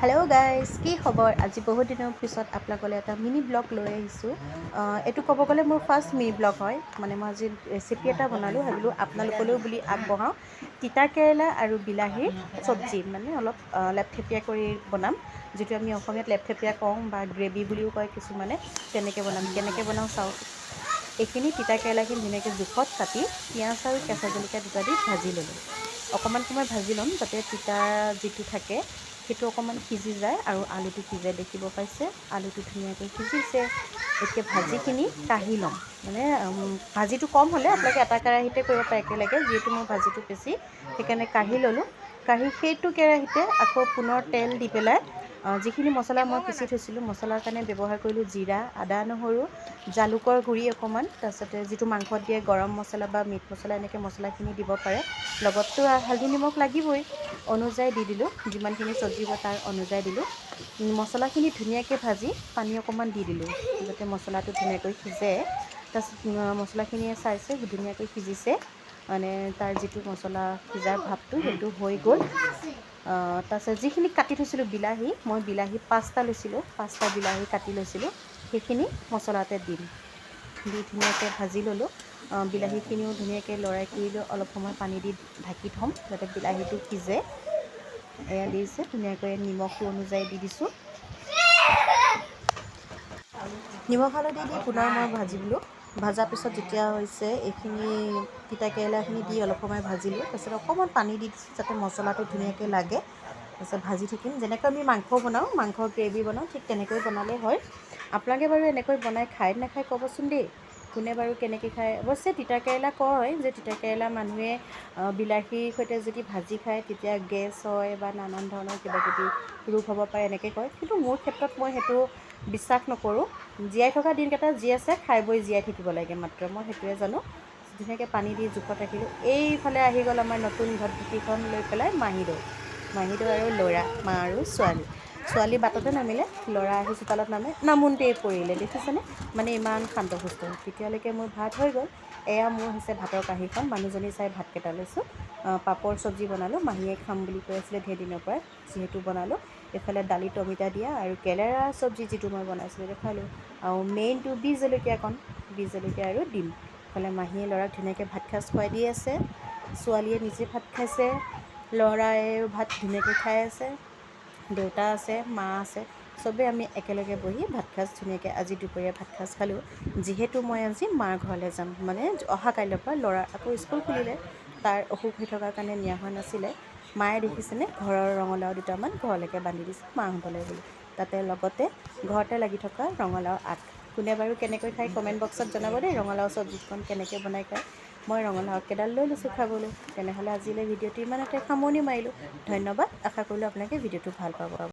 hello guys কি খবৰ আজি বহুত দিনৰ পিছত আপোনালোকলৈ এটা মিনি ব্লগ লৈ আহিছোঁ এটো ক'ব গ'লে মোৰ ফাৰ্ষ্ট মিনি ব্লগ হয় মানে মই আজি ৰেচিপি এটা বনালোঁ ভাবিলোঁ আপোনালোকলৈও বুলি আগবঢ়াওঁ তিতা কেৰেলা আৰু বিলাহীৰ চব্জি মানে অলপ লেপথেপিয়া কৰি বনাম যেটো আমি অসমীয়াত লেপথেপিয়া কওঁ বা গ্ৰেভি বুলিও কয় কিছুমানে তেনেকৈ বনাম কেনেকৈ বনাওঁ চাওক এইখিনি তিতা কেৰেলাখিনি ধুনীয়াকৈ জোখত কাটি পিঁয়াজ আৰু কেঁচা জলকীয়া দুটা দি ভাজি ল'লোঁ অকণমান সময় ভাজি ল'ম যাতে তিতা যিটো থাকে সেইটো অকণমান সিজি যায় আৰু আলুটো সিজাই দেখিব পাইছে আলুটো ধুনীয়াকৈ সিজিছে এতিয়া ভাজিখিনি কাঢ়ি ল'ম মানে ভাজিটো কম হ'লে আপোনালোকে এটা কেৰাহীতে কৰিব পাৰে একেলগে যিহেতু মোৰ ভাজিটো বেছি সেইকাৰণে কাঢ়ি ল'লোঁ কাঢ়ি সেইটো কেৰাহীতে আকৌ পুনৰ তেল দি পেলাই যিখিনি মছলা মই পিচি থৈছিলোঁ মছলাৰ কাৰণে ব্যৱহাৰ কৰিলোঁ জিৰা আদা নহৰু জালুকৰ গুড়ি অকণমান তাৰপিছতে যিটো মাংসত দিয়ে গৰম মছলা বা মিট মছলা এনেকৈ মছলাখিনি দিব পাৰে লগততো হালধি নিমখ লাগিবই অনুযায়ী দি দিলোঁ যিমানখিনি চব্জি তাৰ অনুযায়ী দিলোঁ মছলাখিনি ধুনীয়াকৈ ভাজি পানী অকণমান দি দিলোঁ যাতে মছলাটো ধুনীয়াকৈ সিজে তাৰপিছত মছলাখিনিয়ে চাইছে ধুনীয়াকৈ সিজিছে মানে তাৰ যিটো মছলা সিজাৰ ভাৱটো সেইটো হৈ গ'ল তাৰপিছত যিখিনি কাটি থৈছিলোঁ বিলাহী মই বিলাহী 5টা লৈছিলোঁ 5টা বিলাহী কাটি লৈছিলোঁ সেইখিনি মছলাতে দিম দি ধুনীয়াকৈ ভাজি ল'লোঁ বিলাহীখিনিও ধুনীয়াকৈ লৰাই কৰি লৈ অলপ সময় পানী দি ঢাকি থ'ম যাতে বিলাহীটো সিজে এয়া দিছে ধুনীয়াকৈ নিমখটো অনুযায়ী দি দিছোঁ নিমখ হালধি দি পুনৰ মই ভাজিলোঁ ভাজাৰ পিছত যেতিয়া হৈছে এইখিনি তিতা কেৰেলাখিনি দি অলপ সময় ভাজিলোঁ তাৰপিছত অকণমান পানী দি দিছোঁ যাতে মছলাটো ধুনীয়াকৈ লাগে তাৰপিছত ভাজি থাকিম যেনেকৈ আমি মাংস বনাওঁ মাংস গ্ৰেভি বনাওঁ ঠিক তেনেকৈ বনালে হয় আপোনালোকে বাৰু এনেকৈ বনাই খাই নাখায় ক'বচোন দেই কোনে বাৰু কেনেকৈ খায় অৱশ্যে তিতা কেৰেলা কয় যে তিতা কেৰেলা মানুহে বিলাহীৰ সৈতে যদি ভাজি খায় তেতিয়া গেছ হয় বা নানান ধৰণৰ কিবাকিবি ৰোগ হ'ব পাৰে এনেকৈ কয় কিন্তু মোৰ ক্ষেত্ৰত মই সেইটো বিশ্বাস নকৰোঁ জীয়াই থকা দিনকেইটা যি আছে খাই বৈ জীয়াই থাকিব লাগে মাত্ৰ মই সেইটোৱে জানো ধুনীয়াকৈ পানী দি জোখত ৰাখিলোঁ এইফালে আহি গ'ল আমাৰ নতুন ঘটঘটিখন লৈ পেলাই মাহীদেউ আৰু ল'ৰা মা আৰু ছোৱালী বাটতে নামিলে ল'ৰা আহি চোতালত নামোতেই পৰিলে দেখিছেনে মানে ইমান শান্ত সুস্থ তেতিয়ালৈকে মোৰ ভাত হৈ গ'ল এয়া মোৰ হৈছে ভাতৰ কাঁহীখন মানুহজনী চাই ভাতকেইটা লৈছোঁ পাপৰ চব্জি বনালোঁ মাহীয়ে খাম বুলি কৈ আছিলে ধেৰ দিনৰ পৰাই যিহেতু বনালোঁ এইফালে দালি টমিতা দিয়া আৰু কেৰেলা চব্জি যিটো মই বনাইছিলোঁ দেখালোঁ আৰু মেইনটো বি জলকীয়া আৰু ডিম এইফালে মাহীয়ে ল'ৰাক ধুনীয়াকৈ ভাত সাজ খুৱাই দি আছে ছোৱালীয়ে নিজে ভাত খাইছে ল'ৰায়েও ভাত ধুনীয়াকৈ খাই আছে দেউতা আছে মা আছে চবেই আমি একেলগে বহি ভাত সাজ ধুনীয়াকৈ আজি দুপৰীয়া ভাত সাজ খালোঁ যিহেতু মই আজি মাৰ ঘৰলৈ যাম মানে অহা কাইলৈৰ পৰা ল'ৰা আকৌ স্কুল খুলিলে তাৰ অসুখ হৈ থকাৰ কাৰণে নিয়া হোৱা নাছিলে মায়ে দেখিছেনে ঘৰৰ ৰঙালাও দুটামান ঘৰলৈকে বান্ধি দিছে মাহঁতলৈ বুলি তাতে লগতে ঘৰতে লাগি থকা ৰঙালাও আগ কোনে বাৰু কেনেকৈ খায় কমেণ্ট বক্সত জনাব দেই ৰঙালাও চব্জিখন কেনেকৈ বনাই খায় মই ৰঙালাও আগকেইডাল লৈ লৈছোঁ খাবলৈ তেনেহ'লে আজিলৈ ভিডিঅ'টো ইমানতে সামৰণি মাৰিলোঁ ধন্যবাদ আশা কৰিলোঁ আপোনালোকে ভিডিঅ'টো ভাল পাব